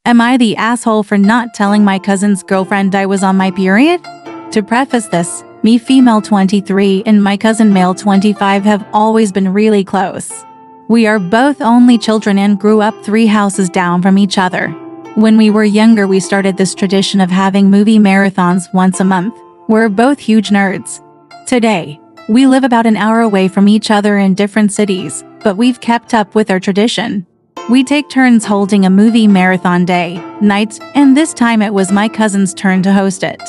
Am I the asshole for not telling my cousin's girlfriend I was on my period? To preface this, me female 23 and my cousin male 25 have always been really close. We are both only children and grew up 3 houses down from each other. When we were younger, we started this tradition of having movie marathons once a month. We're both huge nerds. Today, we live about an hour away from each other in different cities, but we've kept up with our tradition. We take turns holding a movie marathon day, night, and this time it was my cousin's turn to host it.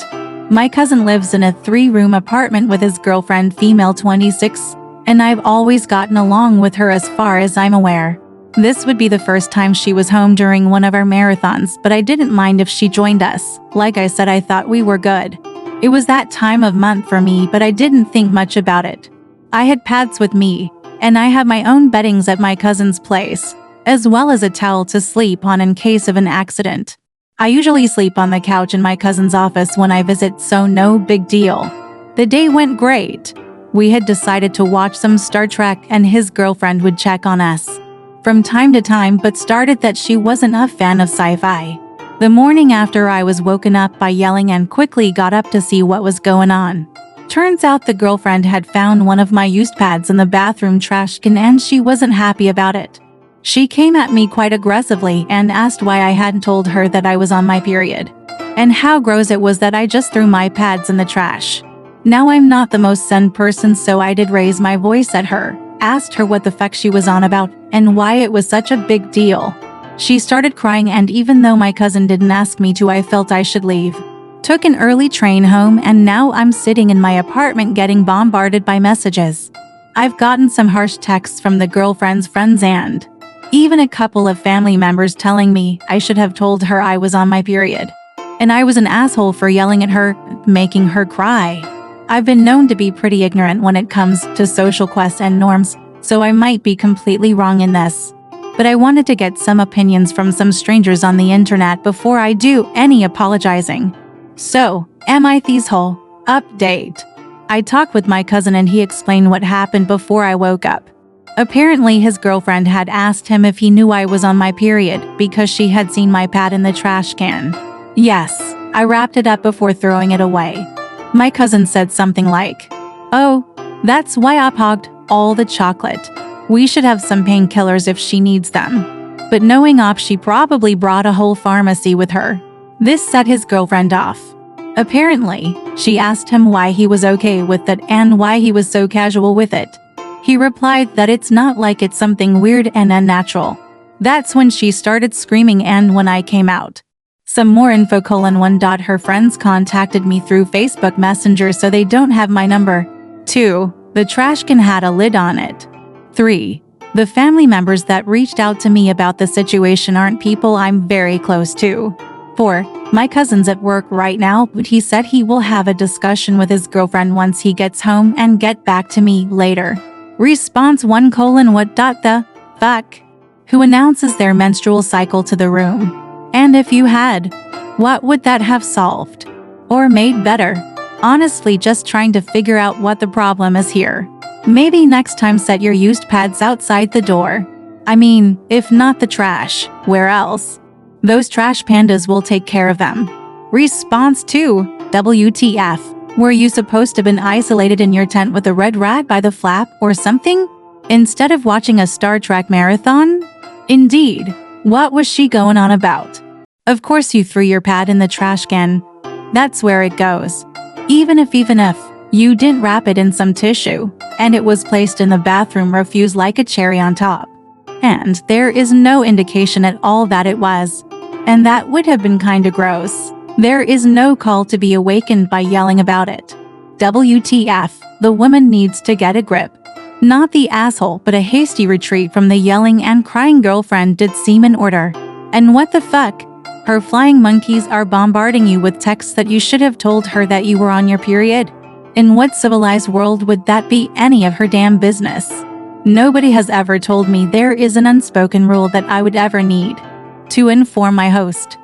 My cousin lives in a 3-room apartment with his girlfriend, female 26, and I've always gotten along with her as far as I'm aware. This would be the first time she was home during one of our marathons, but I didn't mind if she joined us. Like I said, I thought we were good. It was that time of month for me, but I didn't think much about it. I had pads with me, and I have my own beddings at my cousin's place, as well as a towel to sleep on in case of an accident. I usually sleep on the couch in my cousin's office when I visit, so no big deal. The day went great. We had decided to watch some Star Trek and his girlfriend would check on us from time to time, but started that she wasn't a fan of sci-fi. The morning after, I was woken up by yelling and quickly got up to see what was going on. Turns out the girlfriend had found one of my used pads in the bathroom trash can and she wasn't happy about it. She came at me quite aggressively and asked why I hadn't told her that I was on my period, and how gross it was that I just threw my pads in the trash. Now, I'm not the most zen person, so I did raise my voice at her, asked her what the fuck she was on about and why it was such a big deal. She started crying, and even though my cousin didn't ask me to, I felt I should leave. Took an early train home, and now I'm sitting in my apartment getting bombarded by messages. I've gotten some harsh texts from the girlfriend's friends and even a couple of family members telling me I should have told her I was on my period. And I was an asshole for yelling at her, making her cry. I've been known to be pretty ignorant when it comes to social quests and norms, so I might be completely wrong in this. But I wanted to get some opinions from some strangers on the internet before I do any apologizing. So, am I the asshole? Update. I talked with my cousin and he explained what happened before I woke up. Apparently, his girlfriend had asked him if he knew I was on my period because she had seen my pad in the trash can. Yes, I wrapped it up before throwing it away. My cousin said something like, "Oh, that's why I hogged all the chocolate. We should have some painkillers if she needs them." But knowing Op, she probably brought a whole pharmacy with her. This set his girlfriend off. Apparently, she asked him why he was okay with it and why he was so casual with it. He replied that it's not like it's something weird and unnatural. That's when she started screaming, and when I came out. Some more info: (1) Her friends contacted me through Facebook Messenger, so they don't have my number. 2. The trash can had a lid on it. 3. The family members that reached out to me about the situation aren't people I'm very close to. 4. My cousin's at work right now, but he said he will have a discussion with his girlfriend once he gets home and get back to me later. Response 1: What the fuck? Who announces their menstrual cycle to the room? And if you had, what would that have solved? Or made better? Honestly, just trying to figure out what the problem is here. Maybe next time set your used pads outside the door. I mean, if not the trash, where else? Those trash pandas will take care of them. Response 2: WTF? Were you supposed to been isolated in your tent with a red rag by the flap or something, instead of watching a Star Trek marathon? Indeed, what was she going on about? Of course you threw your pad in the trash can. That's where it goes. Even if you didn't wrap it in some tissue, and it was placed in the bathroom refuse like a cherry on top. And there is no indication at all that it was. And that would have been kinda gross. There is no call to be awakened by yelling about it. WTF, the woman needs to get a grip. Not the asshole, but a hasty retreat from the yelling and crying girlfriend did seem in order. And what the fuck? Her flying monkeys are bombarding you with texts that you should have told her that you were on your period. In what civilized world would that be any of her damn business? Nobody has ever told me there is an unspoken rule that I would ever need to inform my host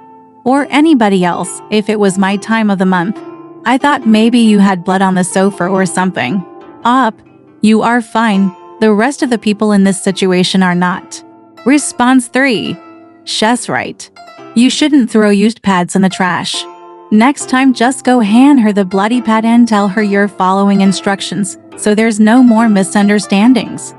or anybody else if it was my time of the month. I thought maybe you had blood on the sofa or something. Op, you are fine. The rest of the people in this situation are not. Response 3: Shess right. You shouldn't throw used pads in the trash. Next time, just go hand her the bloody pad and tell her you're following instructions, so there's no more misunderstandings.